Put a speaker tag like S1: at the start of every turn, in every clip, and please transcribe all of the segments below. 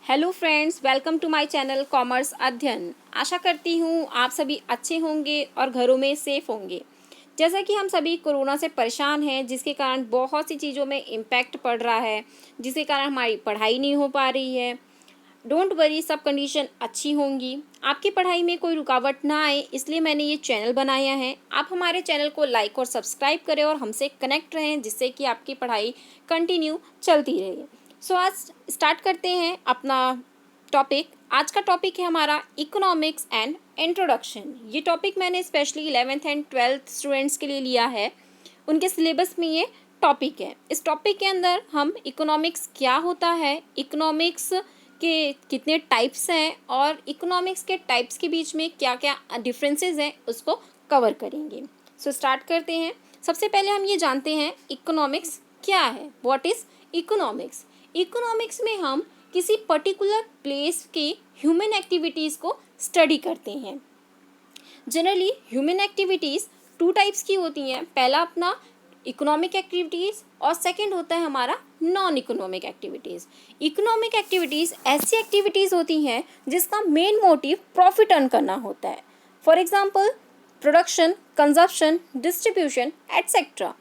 S1: Hello friends, welcome to my channel commerce अध्ययन। आशा करती हूँ आप सभी अच्छे होंगे और घरों में सेफ होंगे। जैसा कि हम सभी कोरोना से परेशान हैं, जिसके कारण बहुत सी चीज़ों में इम्पैक्ट पड़ रहा है, जिसके कारण हमारी पढ़ाई नहीं हो पा रही है। डोंट वरी, सब कंडीशन अच्छी होंगी। आपकी पढ़ाई में कोई रुकावट ना आए, इसलिए मैंने ये चैनल बनाया है। आप हमारे चैनल को लाइक और सब्सक्राइब करें और हमसे कनेक्ट रहें, जिससे कि आपकी पढ़ाई कंटिन्यू चलती रहे। सो आज स्टार्ट करते हैं अपना टॉपिक। आज का टॉपिक है हमारा इकोनॉमिक्स एंड इंट्रोडक्शन। ये टॉपिक मैंने specially 11th and 12th students के लिए लिया है। उनके सिलेबस में ये टॉपिक है। इस टॉपिक के अंदर हम इकोनॉमिक्स क्या होता है, इकोनॉमिक्स के कितने टाइप्स हैं और इकोनॉमिक्स के टाइप्स के बीच में क्या क्या डिफरेंसेस हैं, उसको कवर करेंगे। सो स्टार्ट करते हैं। सबसे पहले हम ये जानते हैं इकोनॉमिक्स क्या है। What is economics? इकोनॉमिक्स में हम किसी पर्टिकुलर प्लेस के ह्यूमन एक्टिविटीज़ को स्टडी करते हैं। Generally human activities two types की होती हैं। पहला अपना इकोनॉमिक एक्टिविटीज़ और सेकंड होता है हमारा non economic activities. Economic activities ऐसी एक्टिविटीज़ होती हैं जिसका मेन मोटिव प्रॉफिट अर्न करना होता है। For example production, consumption, distribution etcetera.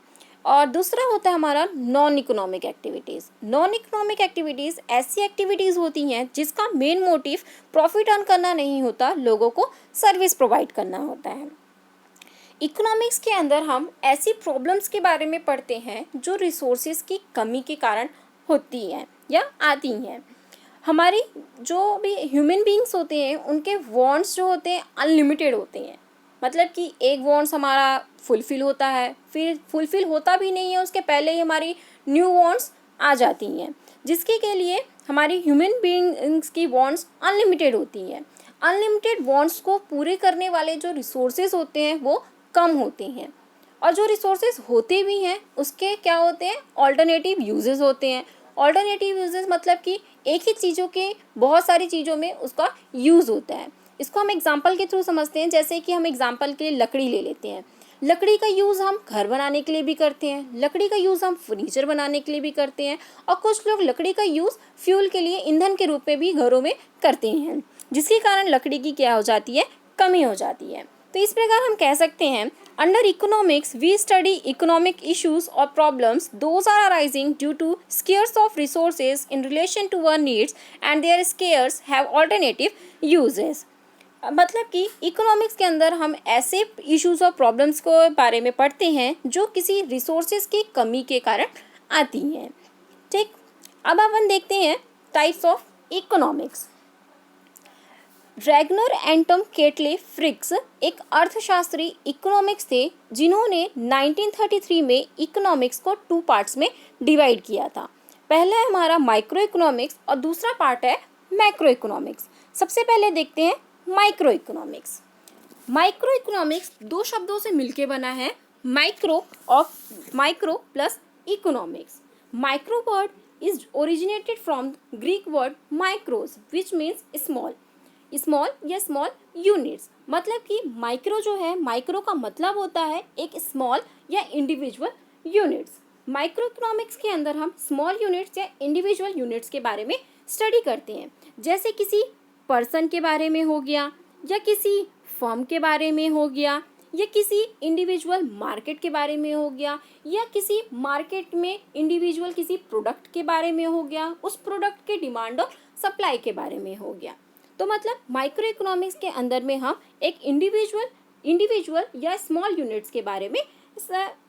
S1: और दूसरा होता है हमारा non economic activities. Non economic activities ऐसी एक्टिविटीज़ होती हैं जिसका मेन मोटिव प्रॉफिट अर्न करना नहीं होता, लोगों को सर्विस प्रोवाइड करना होता है। इकोनॉमिक्स के अंदर हम ऐसी प्रॉब्लम्स के बारे में पढ़ते हैं जो रिसोर्सेज की कमी के कारण होती हैं या आती हैं। हमारी जो भी ह्यूमन बीइंग्स होते हैं, उनके वांट्स जो होते हैं अनलिमिटेड होते हैं। मतलब कि एक वांट्स हमारा फुलफ़िल होता है, फिर फुलफ़िल होता भी नहीं है, उसके पहले ही हमारी न्यू वांट्स आ जाती हैं, जिसके के लिए हमारी ह्यूमन बीइंग्स की वांट्स अनलिमिटेड होती हैं। अनलिमिटेड वांट्स को पूरे करने वाले जो रिसोर्सेज होते हैं वो कम होते हैं, और जो रिसोर्सेज होते भी हैं उसके क्या होते हैं, ऑल्टरनेटिव यूजेस होते हैं। ऑल्टरनेटिव यूजेस मतलब कि एक ही चीज़ों के बहुत सारी चीज़ों में उसका यूज़ होता है। इसको हम एग्जांपल के थ्रू समझते हैं। जैसे कि हम एग्जांपल के लिए लकड़ी ले लेते हैं। लकड़ी का यूज़ हम घर बनाने के लिए भी करते हैं, लकड़ी का यूज़ हम फर्नीचर बनाने के लिए भी करते हैं, और कुछ लोग लकड़ी का यूज़ फ्यूल के लिए, ईंधन के रूप में भी घरों में करते हैं, जिसके कारण लकड़ी की क्या हो जाती है, कमी हो जाती है। तो इस प्रकार हम कह सकते हैं, under economics we study economic issues और problems those are arising due to scarce of resources in relation to our needs and their scarce have alternative uses. मतलब कि इकोनॉमिक्स के अंदर हम ऐसे इश्यूज और प्रॉब्लम्स को बारे में पढ़ते हैं जो किसी रिसोर्सेज की कमी के कारण आती हैं। ठीक, अब अपन देखते हैं टाइप्स ऑफ इकोनॉमिक्स। रैगनर एंटम केटले फ्रिक्स एक अर्थशास्त्री इकोनॉमिक्स थे, जिन्होंने 1933 में इकोनॉमिक्स को टू पार्ट्स में डिवाइड किया था। पहला है हमारा माइक्रो इकोनॉमिक्स और दूसरा पार्ट है मैक्रो इकोनॉमिक्स। सबसे पहले देखते हैं माइक्रो इकोनॉमिक्स। माइक्रो इकोनॉमिक्स दो शब्दों से मिलके बना है, micro plus economics. Micro word is originated from Greek word micros which means small, small या स्मॉल यूनिट्स। मतलब कि माइक्रो जो है, माइक्रो का मतलब होता है एक स्मॉल या इंडिविजुअल यूनिट्स। माइक्रो इकोनॉमिक्स के अंदर हम स्मॉल यूनिट्स या इंडिविजुअल यूनिट्स के बारे में स्टडी करते हैं। जैसे किसी पर्सन के बारे में हो गया, या किसी फर्म के बारे में हो गया, या किसी इंडिविजुअल मार्केट के बारे में हो गया, या किसी मार्केट में इंडिविजुअल किसी प्रोडक्ट के बारे में हो गया, उस प्रोडक्ट के डिमांड और सप्लाई के बारे में हो गया। तो मतलब माइक्रो इकोनॉमिक्स के अंदर में हम एक इंडिविजुअल या स्मॉल यूनिट्स के बारे में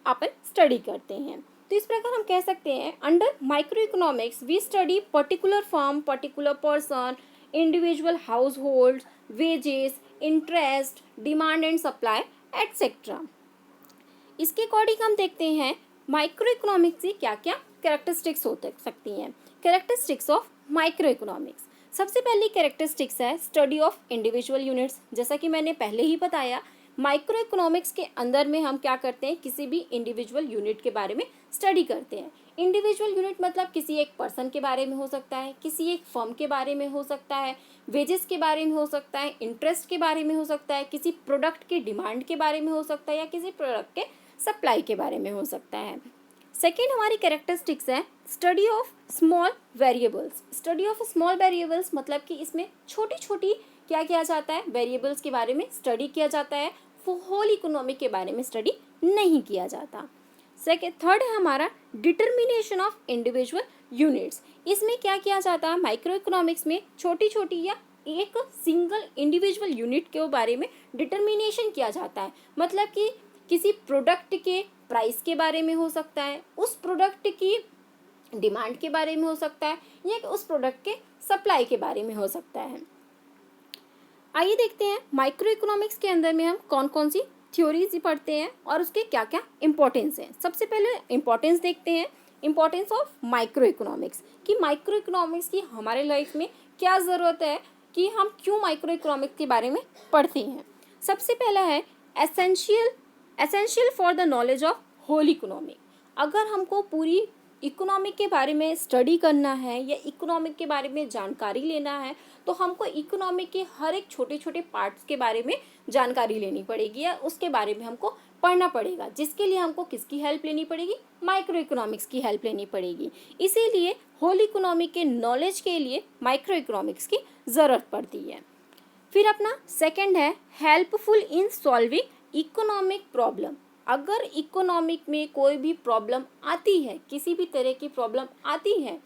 S1: अपन स्टडी करते हैं। तो इस प्रकार हम कह सकते हैं, under micro economics we study particular firm, particular person, individual household, wages, interest, demand and supply etcetera. इसके अकॉर्डिंग हम देखते हैं माइक्रो इकोनॉमिक्स की क्या क्या कैरेक्टरिस्टिक्स हो सकती हैं। Characteristics of micro economics. सबसे पहली कैरेक्टरिस्टिक्स है स्टडी ऑफ इंडिविजुअल यूनिट्स। जैसा कि मैंने पहले ही बताया, माइक्रो इकोनॉमिक्स के अंदर में हम क्या करते हैं, किसी भी इंडिविजुअल यूनिट के बारे में स्टडी करते हैं। इंडिविजुअल यूनिट मतलब किसी एक पर्सन के बारे में हो सकता है, किसी एक फर्म के बारे में हो सकता है, वेजेस के बारे में हो सकता है, इंटरेस्ट के बारे में हो सकता है, किसी प्रोडक्ट के डिमांड के बारे में हो सकता है, या किसी प्रोडक्ट के सप्लाई के बारे में हो सकता है। सेकेंड हमारी कैरेक्टरिस्टिक्स है study of small variables. Study of small variables मतलब कि इसमें छोटी छोटी क्या किया जाता है, वेरिएबल्स के बारे में स्टडी किया जाता है, होल इकोनॉमिक के बारे में स्टडी नहीं किया जाता। थर्ड है हमारा डिटर्मिनेशन ऑफ इंडिविजुअल यूनिट्स। इसमें क्या किया जाता है, माइक्रो इकोनॉमिक्स में छोटी छोटी या एक सिंगल इंडिविजुअल यूनिट के बारे में डिटर्मिनेशन किया जाता है। मतलब कि किसी प्रोडक्ट के प्राइस के बारे में हो सकता है, उस प्रोडक्ट की डिमांड के बारे में हो सकता है, या उस प्रोडक्ट के सप्लाई के बारे में हो सकता है। आइए देखते हैं माइक्रो इकोनॉमिक्स के अंदर में हम कौन कौन सी थ्योरीज पढ़ते हैं और उसके क्या क्या इंपॉर्टेंस है। सबसे पहले इंपॉर्टेंस देखते हैं, इंपॉर्टेंस ऑफ माइक्रो इकोनॉमिक्स, कि माइक्रो इकोनॉमिक्स की हमारे लाइफ में क्या ज़रूरत है, कि हम क्यों माइक्रो इकोनॉमिक्स के बारे में पढ़ते हैं। सबसे पहला है essential for the knowledge of whole economic. अगर हमको पूरी इकोनॉमिक के बारे में स्टडी करना है या इकोनॉमिक के बारे में जानकारी लेना है, तो हमको इकोनॉमिक के हर एक छोटे छोटे पार्ट्स के बारे में जानकारी लेनी पड़ेगी या उसके बारे में हमको पढ़ना पड़ेगा, जिसके लिए हमको किसकी हेल्प लेनी पड़ेगी, माइक्रो इकोनॉमिक्स की हेल्प लेनी पड़ेगी। इसीलिए होल इकोनॉमिक के नॉलेज के लिए माइक्रो इकोनॉमिक्स की ज़रूरत पड़ती है। फिर अपना सेकंड है helpful in solving economic problem. अगर इकोनॉमिक में कोई भी प्रॉब्लम आती है, किसी भी तरह की प्रॉब्लम आती है,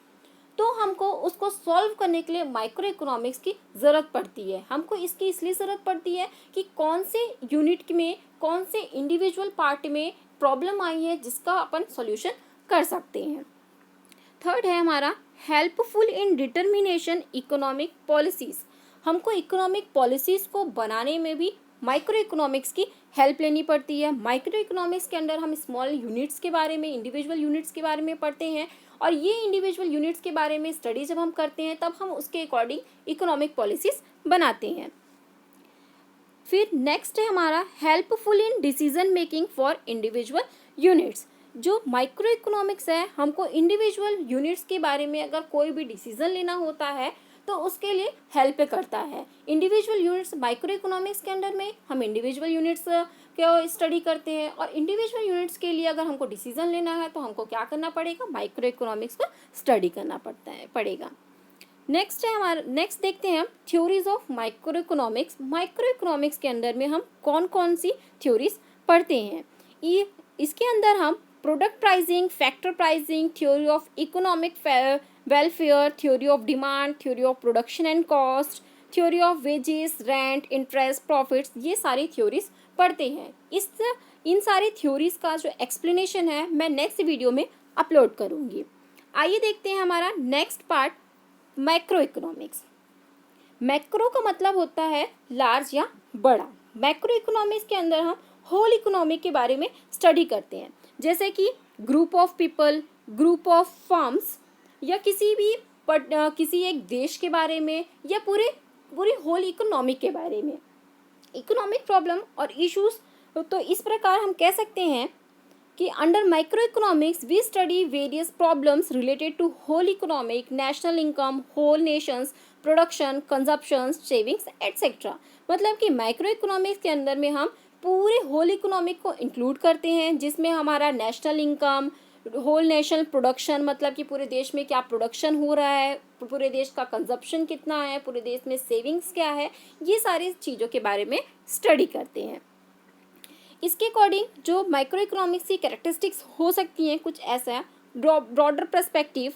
S1: तो हमको उसको सॉल्व करने के लिए माइक्रो इकोनॉमिक्स की ज़रूरत पड़ती है। हमको इसकी इसलिए ज़रूरत पड़ती है कि कौन से यूनिट में, कौन से इंडिविजुअल पार्ट में प्रॉब्लम आई है जिसका अपन सॉल्यूशन कर सकते हैं। थर्ड है हमारा helpful in determination economic policies. हमको इकोनॉमिक पॉलिसीज़ को बनाने में भी माइक्रो इकोनॉमिक्स की हेल्प लेनी पड़ती है। माइक्रो इकोनॉमिक्स के अंदर हम स्मॉल यूनिट्स के बारे में, इंडिविजुअल यूनिट्स के बारे में पढ़ते हैं, और ये इंडिविजुअल यूनिट्स के बारे में स्टडी जब हम करते हैं तब हम उसके अकॉर्डिंग इकोनॉमिक पॉलिसीज़ बनाते हैं। फिर नेक्स्ट है हमारा helpful in decision making for individual units. जो माइक्रो इकोनॉमिक्स है, हमको इंडिविजुअल यूनिट्स के बारे में अगर कोई भी डिसीजन लेना होता है तो उसके लिए हेल्प करता है। इंडिविजुअल यूनिट्स माइक्रो इकोनॉमिक्स के अंदर में हम इंडिविजुअल यूनिट्स को स्टडी करते हैं, और इंडिविजुअल यूनिट्स के लिए अगर हमको डिसीजन लेना है तो हमको क्या करना पड़ेगा, माइक्रो इकोनॉमिक्स को स्टडी करना पड़ेगा। नेक्स्ट है हमारा, नेक्स्ट देखते हैं हम theories of micro economics. Micro economics के अंदर में हम कौन कौन सी थ्योरीज पढ़ते हैं। ये इसके अंदर हम product pricing, factor pricing, theory of economic welfare, theory of demand, theory of production and cost, theory of wages, rent, interest, profits, ये सारी थ्योरीज पढ़ते हैं। इन सारी थ्योरीज का जो एक्सप्लेनेशन है मैं नेक्स्ट वीडियो में अपलोड करूँगी। आइए देखते हैं हमारा next part, macro economics. Macro का मतलब होता है लार्ज या बड़ा। मैक्रो इकोनॉमिक्स के अंदर हम होल इकोनॉमिक के बारे में स्टडी करते हैं, जैसे कि group of people, group of firms, या किसी एक देश के बारे में, या पूरे होल इकोनॉमिक के बारे में। इकोनॉमिक प्रॉब्लम और इश्यूज, तो इस प्रकार हम कह सकते हैं कि under micro economics we study various problems related to whole economic, national income, whole nations, production, consumption, savings etcetera. मतलब कि माइक्रो इकोनॉमिक्स के अंदर में हम पूरे होल इकोनॉमिक को इंक्लूड करते हैं, जिसमें हमारा national income, whole national production, मतलब कि पूरे देश में क्या प्रोडक्शन हो रहा है, पूरे देश का कंजप्शन कितना है, पूरे देश में सेविंग्स क्या है, ये सारी चीज़ों के बारे में स्टडी करते हैं। इसके अकॉर्डिंग जो माइक्रो इकोनॉमिक्स की कैरेक्टरिस्टिक्स हो सकती हैं कुछ ऐसा ब्रॉडर पर्सपेक्टिव,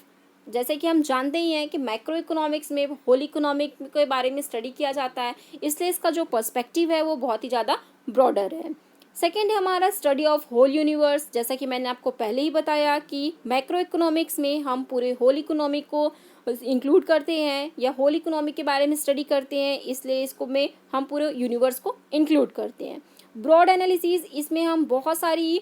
S1: जैसे कि हम जानते ही हैं कि माइक्रो इकोनॉमिक्स में होल इकोनॉमिक के बारे में स्टडी किया जाता है, इसलिए इसका जो पर्सपेक्टिव है वो बहुत ही ज़्यादा ब्रॉडर है। सेकेंड है हमारा स्टडी ऑफ होल यूनिवर्स। जैसा कि मैंने आपको पहले ही बताया कि माइक्रो इकोनॉमिक्स में हम पूरे होल इकोनॉमिक को इंक्लूड करते हैं या होल इकोनॉमिक के बारे में स्टडी करते हैं, इसलिए इसको में हम पूरे यूनिवर्स को इंक्लूड करते हैं। ब्रॉड एनालिसिस, इसमें हम बहुत सारी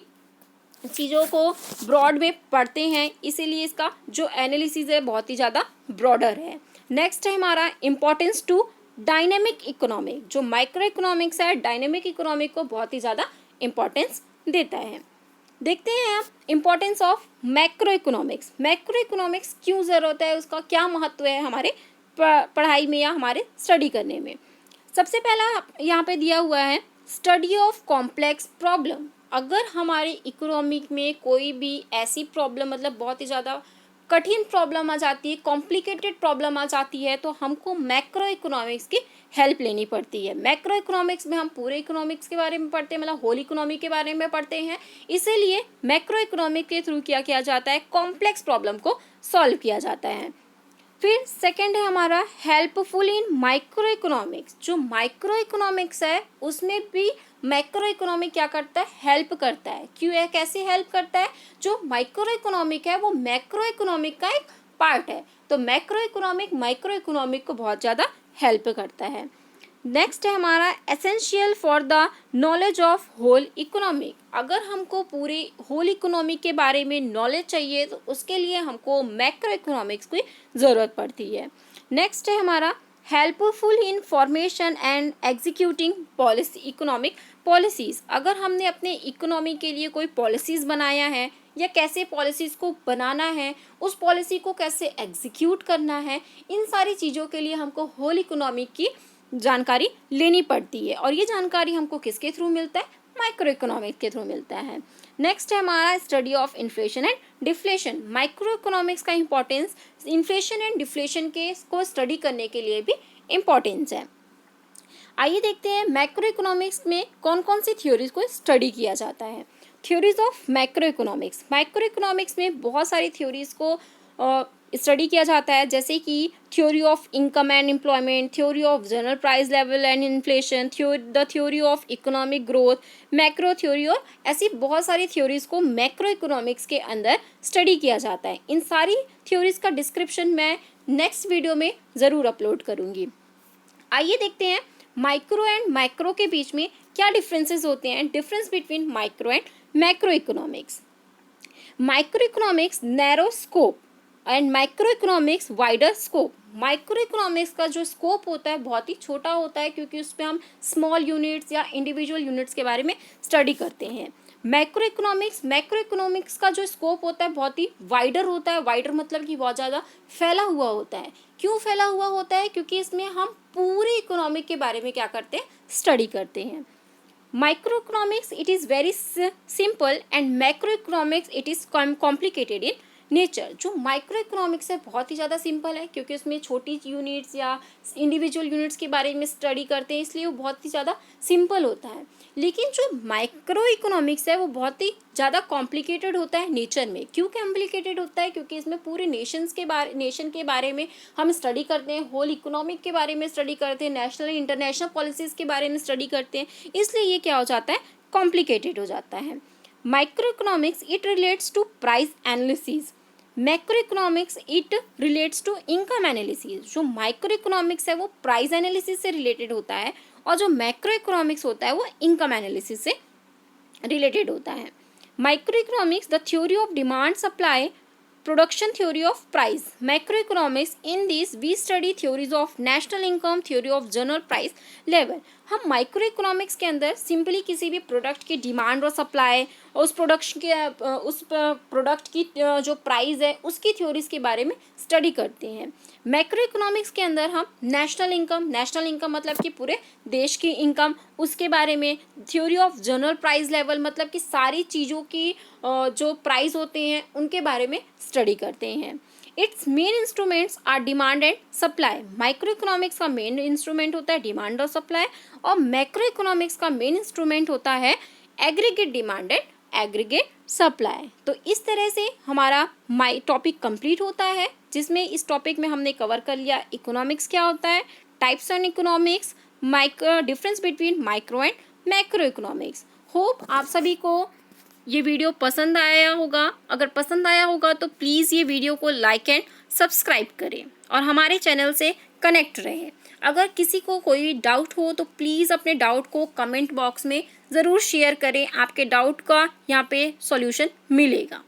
S1: चीज़ों को ब्रॉड में पढ़ते हैं, इसीलिए इसका जो एनालिसिस है बहुत ही ज़्यादा ब्रॉडर है। नेक्स्ट है हमारा इम्पोर्टेंस टू डायनेमिक इकोनॉमिक। जो माइक्रो इकोनॉमिक्स है डायनेमिक इकोनॉमिक को बहुत ही ज़्यादा इम्पोर्टेंस देता है। देखते हैं आप importance of macro economics. Macro economics क्यों ज़रूरत है, उसका क्या महत्व है हमारे पढ़ाई में या हमारे स्टडी करने में। सबसे पहला यहाँ पे दिया हुआ है स्टडी ऑफ कॉम्प्लेक्स प्रॉब्लम। अगर हमारी इकोनॉमिक में कोई भी ऐसी प्रॉब्लम मतलब बहुत ही ज़्यादा कठिन प्रॉब्लम आ जाती है, कॉम्प्लिकेटेड प्रॉब्लम आ जाती है, तो हमको मैक्रो इकोनॉमिक्स की हेल्प लेनी पड़ती है। मैक्रो इकोनॉमिक्स में हम पूरे इकोनॉमिक्स के बारे में पढ़ते हैं, मतलब होल इकोनॉमी के बारे में पढ़ते हैं। इसीलिए मैक्रो इकोनॉमिक के थ्रू क्या किया जाता है, कॉम्प्लेक्स प्रॉब्लम को सॉल्व किया जाता है। फिर सेकंड है हमारा हेल्पफुल इन माइक्रो इकोनॉमिक्स। जो माइक्रो इकोनॉमिक्स है उसमें भी मैक्रो इकोनॉमिक क्या करता है, हेल्प करता है। क्यों है, कैसे हेल्प करता है? जो माइक्रो इकोनॉमिक है वो मैक्रो इकोनॉमिक का एक पार्ट है, तो मैक्रो इकोनॉमिक माइक्रो इकोनॉमिक को बहुत ज़्यादा हेल्प करता है। नेक्स्ट है हमारा essential for the knowledge of whole economic. अगर हमको पूरी होल इकोनॉमी के बारे में नॉलेज चाहिए तो उसके लिए हमको मैक्रो इकोनॉमिक्स की ज़रूरत पड़ती है। नेक्स्ट है हमारा helpful in formation and executing policy economic policies. अगर हमने अपने इकोनॉमी के लिए कोई पॉलिसीज़ बनाया है या कैसे पॉलिसीज़ को बनाना है, उस पॉलिसी को कैसे एग्जीक्यूट करना है, इन सारी चीज़ों के लिए हमको होल इकोनॉमी की जानकारी लेनी पड़ती है। और ये जानकारी हमको किसके थ्रू मिलता है, माइक्रो इकोनॉमिक्स के थ्रू मिलता है। नेक्स्ट है हमारा study of inflation and deflation. Micro economics का इंपॉर्टेंस इन्फ्लेशन एंड डिफ्लेशन के को स्टडी करने के लिए भी इम्पॉर्टेंस है। आइए देखते हैं मैक्रो इकोनॉमिक्स में कौन कौन सी थ्योरीज को स्टडी किया जाता है। Theories of macro economics. Micro economics में बहुत सारी थ्योरीज को स्टडी किया जाता है, जैसे कि theory of income and employment, theory of general price level and inflation, the theory of economic growth, macro theory, और ऐसी बहुत सारी थ्योरीज को मैक्रो इकोनॉमिक्स के अंदर स्टडी किया जाता है। इन सारी थ्योरीज का डिस्क्रिप्शन मैं नेक्स्ट वीडियो में ज़रूर अपलोड करूँगी। आइए देखते हैं माइक्रो एंड मैक्रो के बीच में क्या डिफरेंसेस होते हैं। Difference between micro and macro economics. Micro economics narrow scope and micro economics wider scope. Micro economics का जो स्कोप होता है बहुत ही छोटा होता है, क्योंकि उस पर हम स्मॉल यूनिट्स या इंडिविजुअल यूनिट्स के बारे में स्टडी करते हैं। मैक्रो इकोनॉमिक्स का जो स्कोप होता है बहुत ही वाइडर होता है। वाइडर मतलब कि बहुत ज़्यादा फैला हुआ होता है। क्यों फैला हुआ होता है? क्योंकि इसमें हम पूरे इकोनॉमिक के बारे में क्या करते हैं, स्टडी करते हैं। Micro economics it is very simple and macro economics it is complicated in nature. जो माइक्रो इकोनॉमिक्स है बहुत ही ज़्यादा सिंपल है, क्योंकि उसमें छोटी यूनिट्स या इंडिविजुअल यूनिट्स के बारे में स्टडी करते हैं, इसलिए वो बहुत ही ज़्यादा सिंपल होता है। लेकिन जो माइक्रो इकोनॉमिक्स है वो बहुत ही ज़्यादा कॉम्प्लिकेटेड होता है नेचर में। क्यों कॉम्प्लिकेटेड होता है? क्योंकि इसमें पूरे नेशन के बारे में हम स्टडी करते हैं, होल इकोनॉमिक के बारे में स्टडी करते हैं, नेशनल इंटरनेशनल पॉलिसीज़ के बारे में स्टडी करते हैं, इसलिए ये क्या हो जाता है, कॉम्प्लिकेटेड हो जाता है। Micro economics it relates to price analysis. Macro economics it relates to income analysis. जो माइक्रो इकोनॉमिक्स है वो प्राइस एनालिसिस से रिलेटेड होता है, और जो मैक्रो इकोनॉमिक्स होता है वो इनकम एनालिसिस से रिलेटेड होता है। Micro economics the theory of demand supply production theory of price. Macro economics in this we study theories of national income, theory of general price level. हम micro economics के अंदर simply किसी भी product की demand और supply और उस product की जो प्राइस है उसकी थ्योरीज के बारे में स्टडी करते हैं। मैक्रो इकोनॉमिक्स के अंदर हम नेशनल इनकम मतलब कि पूरे देश की इनकम, उसके बारे में, theory of general price level मतलब कि सारी चीज़ों की जो प्राइस होते हैं उनके बारे में स्टडी करते हैं। Its main instruments are demand and supply. Micro economics का मेन इंस्ट्रूमेंट होता है डिमांड और सप्लाई, और मैक्रो इकोनॉमिक्स का मेन इंस्ट्रूमेंट होता है aggregate demand and aggregate supply. तो इस तरह से हमारा टॉपिक कंप्लीट होता है, जिसमें इस टॉपिक में हमने कवर कर लिया इकोनॉमिक्स क्या होता है, types on economics, difference between micro and macro economics. Hope आप सभी को ये वीडियो पसंद आया होगा। अगर पसंद आया होगा तो प्लीज़ ये वीडियो को लाइक एंड सब्सक्राइब करें और हमारे चैनल से कनेक्ट रहें। अगर किसी को कोई डाउट हो तो प्लीज़ अपने डाउट को कमेंट बॉक्स में ज़रूर शेयर करें। आपके डाउट का यहाँ पे सॉल्यूशन मिलेगा।